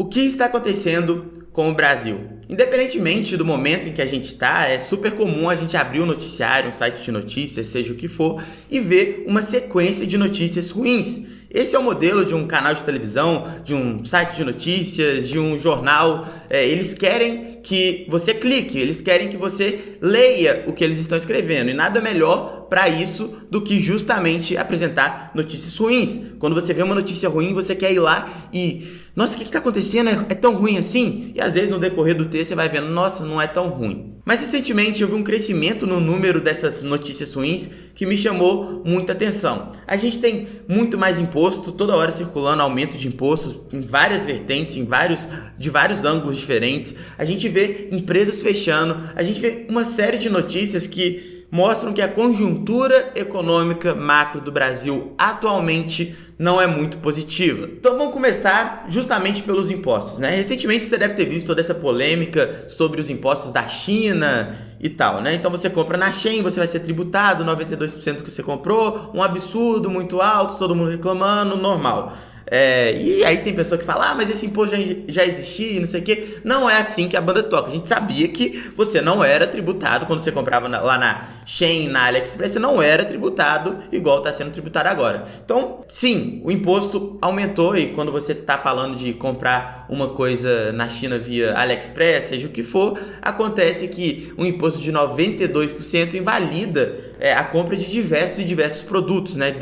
O que está acontecendo com o Brasil? Independentemente do momento em que a gente está, é super comum a gente abrir um noticiário, um site de notícias, seja o que for, e ver uma sequência de notícias ruins. Esse é o modelo de um canal de televisão, de um site de notícias, de um jornal. Eles querem que você clique, eles querem que você leia o que eles estão escrevendo. E nada melhor para isso do que justamente apresentar notícias ruins. Quando você vê uma notícia ruim, você quer ir lá e... Nossa, o que está acontecendo? É tão ruim assim? E às vezes no decorrer do texto você vai vendo, nossa, não é tão ruim. Mas recentemente eu vi um crescimento no número dessas notícias ruins que me chamou muita atenção. A gente tem muito mais imposto, toda hora circulando aumento de impostos em várias vertentes, de vários ângulos diferentes. A gente vê empresas fechando, a gente vê uma série de notícias que mostram que a conjuntura econômica macro do Brasil atualmente não é muito positiva. Então vamos começar justamente pelos impostos, né? Recentemente você deve ter visto toda essa polêmica sobre os impostos da China e tal, né? Então você compra na Shein, você vai ser tributado 92% do que você comprou, um absurdo, muito alto, todo mundo reclamando, normal. E aí tem pessoa que fala, mas esse imposto já existia e não sei o que. Não é assim que a banda toca. A gente sabia que você não era tributado quando você comprava lá na Shein, na AliExpress, você não era tributado igual está sendo tributado agora. Então, sim, o imposto aumentou e quando você está falando de comprar uma coisa na China via AliExpress, seja o que for, acontece que um imposto de 92% invalida a compra de diversos produtos, né?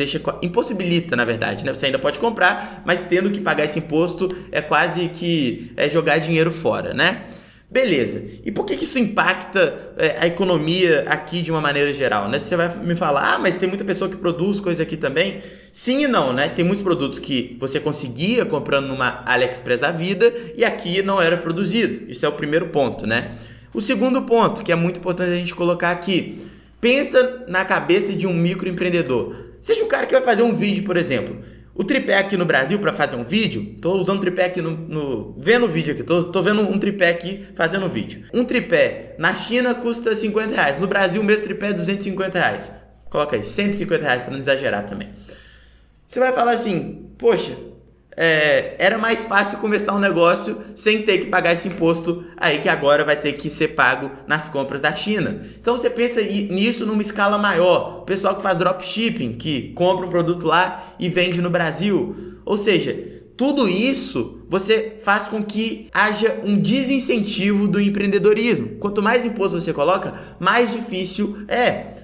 Impossibilita, na verdade, né? Você ainda pode comprar, mas tendo que pagar esse imposto é quase que jogar dinheiro fora, né? Beleza. E por que isso impacta a economia aqui de uma maneira geral, né? Você vai me falar, mas tem muita pessoa que produz coisa aqui também. Sim e não, né? Tem muitos produtos que você conseguia comprando numa AliExpress da vida e aqui não era produzido. Isso é o primeiro ponto, né? O segundo ponto, que é muito importante a gente colocar aqui. Pensa na cabeça de um microempreendedor. Seja um cara que vai fazer um vídeo, por exemplo. O tripé aqui no Brasil para fazer um vídeo, tô usando tripé aqui vendo o vídeo aqui, tô vendo um tripé aqui fazendo um vídeo. Um tripé na China custa R$50, no Brasil o mesmo tripé é R$250. Coloca aí, R$150 para não exagerar também. Você vai falar assim, poxa, era mais fácil começar um negócio sem ter que pagar esse imposto aí que agora vai ter que ser pago nas compras da China. Então você pensa nisso numa escala maior. O pessoal que faz dropshipping, que compra um produto lá e vende no Brasil. Ou seja, tudo isso você faz com que haja um desincentivo do empreendedorismo. Quanto mais imposto você coloca, mais difícil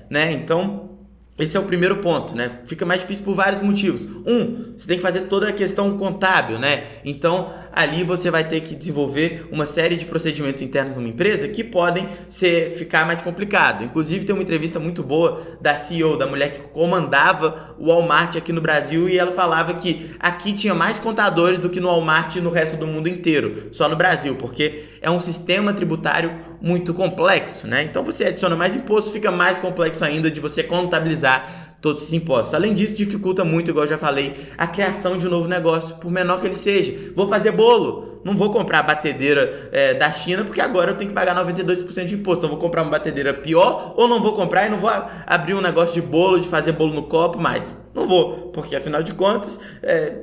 né? Então... esse é o primeiro ponto, né? Fica mais difícil por vários motivos. Você tem que fazer toda a questão contábil, né? Então, ali você vai ter que desenvolver uma série de procedimentos internos numa empresa que podem ficar mais complicado. Inclusive, tem uma entrevista muito boa da CEO, da mulher que comandava o Walmart aqui no Brasil, e ela falava que aqui tinha mais contadores do que no Walmart e no resto do mundo inteiro, só no Brasil, porque é um sistema tributário muito complexo, né? Então, você adiciona mais imposto, fica mais complexo ainda de você contabilizar todos esses impostos. Além disso, dificulta muito, igual eu já falei, a criação de um novo negócio, por menor que ele seja. Vou fazer bolo, não vou comprar a batedeira da China, porque agora eu tenho que pagar 92% de imposto. Então, vou comprar uma batedeira pior, ou não vou comprar e não vou abrir um negócio de bolo, de fazer bolo no copo mais. Não vou, porque afinal de contas,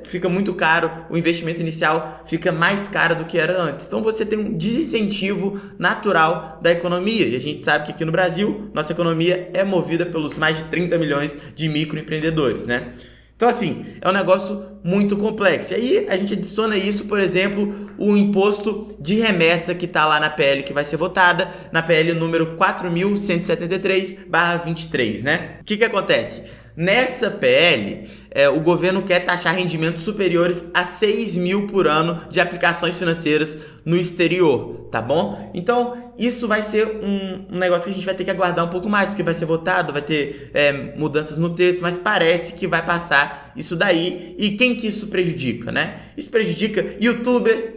fica muito caro, o investimento inicial fica mais caro do que era antes. Então, você tem um desincentivo natural da economia. E a gente sabe que aqui no Brasil, nossa economia é movida pelos mais de 30 milhões de microempreendedores, né? Então, assim, é um negócio muito complexo. E aí, a gente adiciona isso, por exemplo, o imposto de remessa que está lá na PL que vai ser votada, na PL número 4.173/23, né? O que acontece? Nessa PL, o governo quer taxar rendimentos superiores a 6 mil por ano de aplicações financeiras no exterior, tá bom? Então, isso vai ser um negócio que a gente vai ter que aguardar um pouco mais, porque vai ser votado, vai ter mudanças no texto, mas parece que vai passar isso daí. E quem que isso prejudica, né? Isso prejudica youtuber,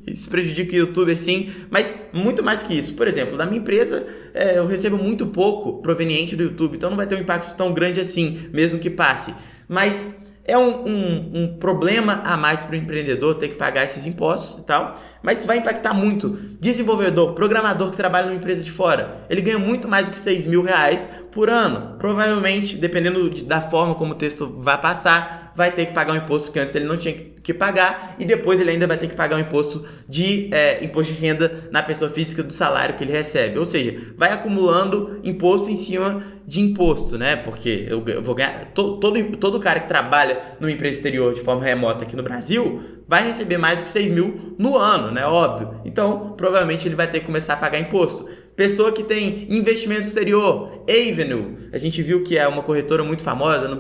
isso prejudica youtuber sim, mas muito mais que isso. Por exemplo, na minha empresa, eu recebo muito pouco proveniente do YouTube, então não vai ter um impacto tão grande assim, mesmo que passe. Mas é um problema a mais para o empreendedor ter que pagar esses impostos e tal, mas vai impactar muito. Desenvolvedor, programador que trabalha numa empresa de fora, ele ganha muito mais do que 6 mil reais por ano. Provavelmente, dependendo da forma como o texto vai passar, vai ter que pagar um imposto que antes ele não tinha que pagar, e depois ele ainda vai ter que pagar um imposto de renda na pessoa física do salário que ele recebe. Ou seja, vai acumulando imposto em cima de imposto, né? Porque eu vou ganhar... Todo cara que trabalha numa empresa exterior de forma remota aqui no Brasil vai receber mais que 6 mil no ano, né? Óbvio. Então, provavelmente ele vai ter que começar a pagar imposto. Pessoa que tem investimento exterior, Avenue, a gente viu que é uma corretora muito famosa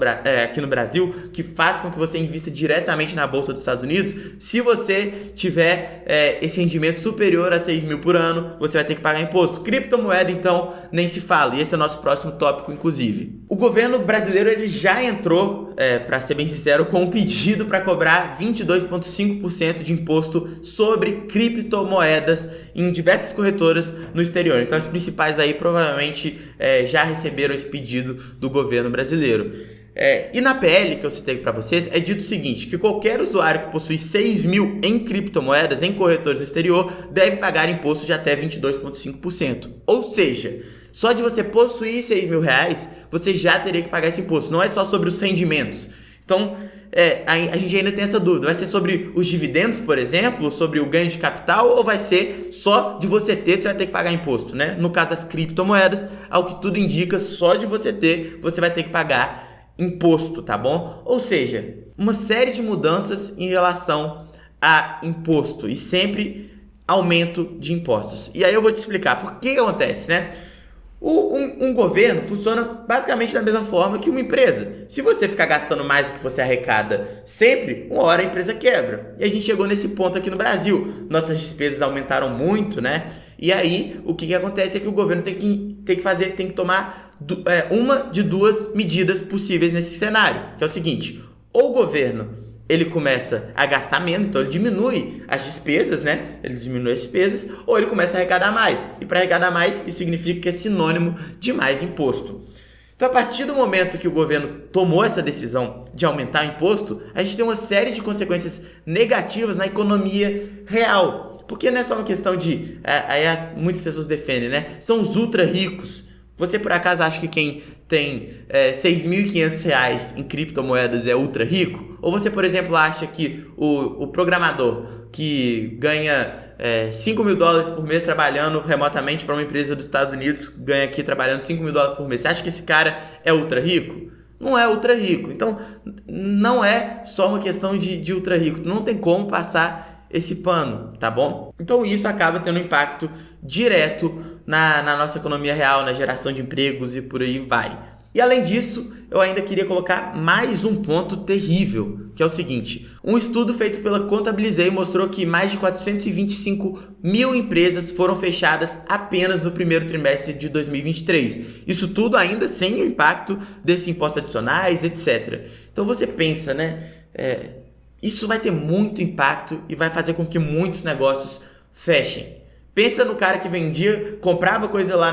aqui no Brasil, que faz com que você invista diretamente na Bolsa dos Estados Unidos. Se você tiver esse rendimento superior a 6 mil por ano, você vai ter que pagar imposto. Criptomoeda, então, nem se fala. E esse é o nosso próximo tópico, inclusive. O governo brasileiro ele já entrou, para ser bem sincero, com um pedido para cobrar 22,5% de imposto sobre criptomoedas em diversas corretoras no exterior. Então, as principais aí provavelmente já receberam esse pedido do governo brasileiro. E na PL que eu citei para vocês, é dito o seguinte, que qualquer usuário que possui 6 mil em criptomoedas em corretores no exterior deve pagar imposto de até 22,5%. Ou seja, só de você possuir 6 mil reais, você já teria que pagar esse imposto. Não é só sobre os rendimentos. Então, a gente ainda tem essa dúvida. Vai ser sobre os dividendos, por exemplo, sobre o ganho de capital, ou vai ser só de você ter, você vai ter que pagar imposto, né? No caso das criptomoedas, ao que tudo indica, só de você ter, você vai ter que pagar imposto, tá bom? Ou seja, uma série de mudanças em relação a imposto e sempre aumento de impostos. E aí eu vou te explicar por que acontece, né? Um governo funciona basicamente da mesma forma que uma empresa. Se você ficar gastando mais do que você arrecada sempre, uma hora a empresa quebra. E a gente chegou nesse ponto aqui no Brasil. Nossas despesas aumentaram muito, né? E aí, o que acontece é que o governo tem que tomar uma de duas medidas possíveis nesse cenário. Que é o seguinte, ou o governo ele começa a gastar menos, então ele diminui as despesas, né? Ele diminui as despesas, ou ele começa a arrecadar mais. E para arrecadar mais, isso significa que é sinônimo de mais imposto. Então, a partir do momento que o governo tomou essa decisão de aumentar o imposto, a gente tem uma série de consequências negativas na economia real. Porque não é só uma questão de... muitas pessoas defendem, né? São os ultra ricos. Você, por acaso, acha que quem tem R$6.500 em criptomoedas é ultra rico? Ou você, por exemplo, acha que o programador que ganha $5 mil por mês trabalhando remotamente para uma empresa dos Estados Unidos, ganha aqui trabalhando $5 mil por mês, você acha que esse cara é ultra rico? Não é ultra rico. Então, não é só uma questão de ultra rico. Não tem como passar esse pano, tá bom? Então isso acaba tendo um impacto direto na nossa economia real, na geração de empregos e por aí vai. E além disso, eu ainda queria colocar mais um ponto terrível, que é o seguinte: um estudo feito pela Contabilizei mostrou que mais de 425 mil empresas foram fechadas apenas no primeiro trimestre de 2023. Isso tudo ainda sem o impacto desses impostos adicionais, etc. Então você pensa, né? Isso vai ter muito impacto e vai fazer com que muitos negócios fechem. Pensa no cara que vendia, comprava coisa lá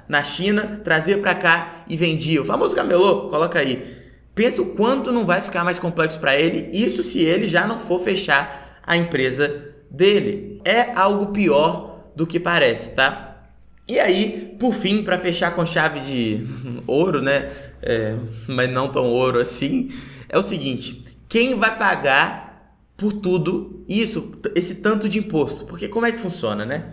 na China, trazia para cá e vendia. O famoso camelô, coloca aí. Pensa o quanto não vai ficar mais complexo para ele, isso se ele já não for fechar a empresa dele. É algo pior do que parece, tá? E aí, por fim, para fechar com chave de ouro, né? Mas não tão ouro assim, é o seguinte: quem vai pagar por tudo isso, esse tanto de imposto? Porque como é que funciona, né?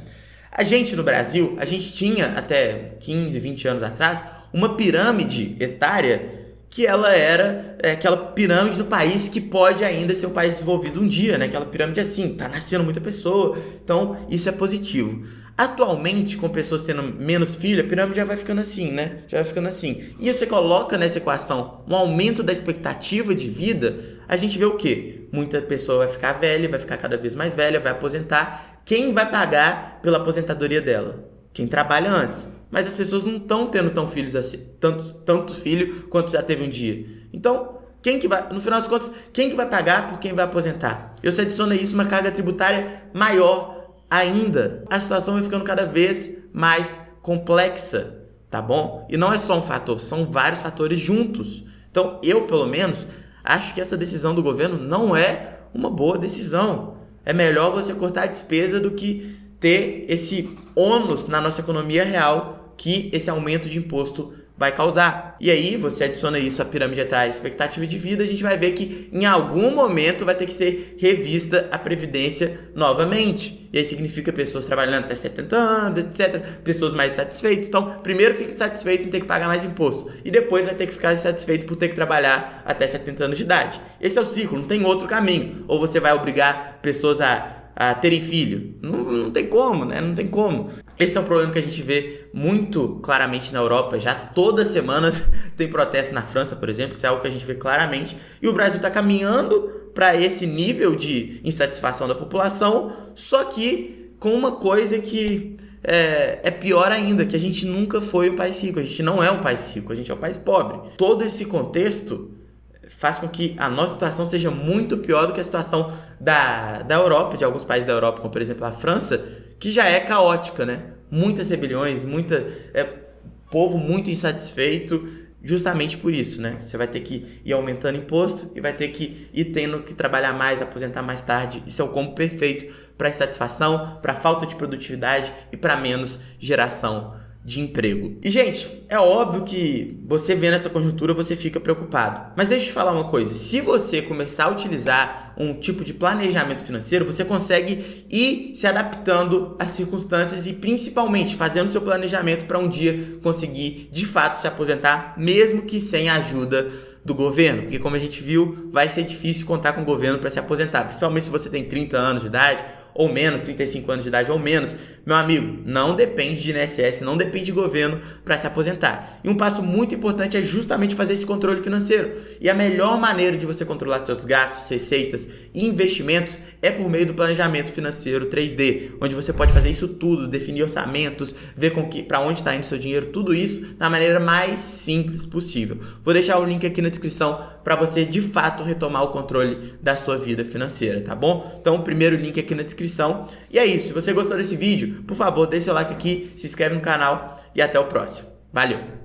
A gente no Brasil, a gente tinha até 15, 20 anos atrás, uma pirâmide etária que ela era aquela pirâmide do país que pode ainda ser um país desenvolvido um dia, né? Aquela pirâmide assim, tá nascendo muita pessoa, então isso é positivo. Atualmente, com pessoas tendo menos filho, a pirâmide já vai ficando assim, né? Já vai ficando assim. E você coloca nessa equação um aumento da expectativa de vida, a gente vê o quê? Muita pessoa vai ficar velha, vai ficar cada vez mais velha, vai aposentar. Quem vai pagar pela aposentadoria dela? Quem trabalha antes. Mas as pessoas não estão tendo tanto filho quanto já teve um dia. Então, quem que vai, no final das contas, quem que vai pagar por quem vai aposentar? E você adiciona isso uma carga tributária maior ainda, a situação vai ficando cada vez mais complexa, tá bom? E não é só um fator, são vários fatores juntos. Então, eu, pelo menos, acho que essa decisão do governo não é uma boa decisão. É melhor você cortar a despesa do que ter esse ônus na nossa economia real que esse aumento de imposto vai causar. E aí você adiciona isso à pirâmide etária, expectativa de vida, a gente vai ver que em algum momento vai ter que ser revista a previdência novamente. E aí significa pessoas trabalhando até 70 anos, etc. Pessoas mais satisfeitas. Então, primeiro fica satisfeito em ter que pagar mais imposto. E depois vai ter que ficar satisfeito por ter que trabalhar até 70 anos de idade. Esse é o ciclo, não tem outro caminho. Ou você vai obrigar pessoas a terem filho. Não tem como, né? Não tem como. Esse é um problema que a gente vê muito claramente na Europa. Já toda semana tem protesto na França, por exemplo. Isso é algo que a gente vê claramente. E o Brasil está caminhando para esse nível de insatisfação da população, só que com uma coisa que é pior ainda, que a gente nunca foi um país rico. A gente não é um país rico, a gente é um país pobre. Todo esse contexto faz com que a nossa situação seja muito pior do que a situação da Europa, de alguns países da Europa, como por exemplo a França, que já é caótica, né? Muitas rebeliões, povo muito insatisfeito, justamente por isso, né? Você vai ter que ir aumentando imposto e vai ter que ir tendo que trabalhar mais, aposentar mais tarde. Isso é o combo perfeito para insatisfação, para falta de produtividade e para menos geração de emprego. E, gente, é óbvio que você vendo essa conjuntura, você fica preocupado. Mas deixa eu te falar uma coisa. Se você começar a utilizar um tipo de planejamento financeiro, você consegue ir se adaptando às circunstâncias e, principalmente, fazendo seu planejamento para um dia conseguir, de fato, se aposentar, mesmo que sem a ajuda do governo, porque como a gente viu, vai ser difícil contar com o governo para se aposentar, principalmente se você tem 30 anos de idade ou menos, 35 anos de idade ou menos. Meu amigo, não depende de INSS, não depende de governo para se aposentar. E um passo muito importante é justamente fazer esse controle financeiro. E a melhor maneira de você controlar seus gastos, receitas e investimentos é por meio do planejamento financeiro 3D, onde você pode fazer isso tudo, definir orçamentos, ver para onde está indo seu dinheiro, tudo isso da maneira mais simples possível. Vou deixar o link aqui na descrição para você de fato retomar o controle da sua vida financeira, tá bom? Então, o primeiro link aqui na descrição. E é isso. Se você gostou desse vídeo, por favor, deixe seu like aqui, se inscreve no canal e até o próximo. Valeu!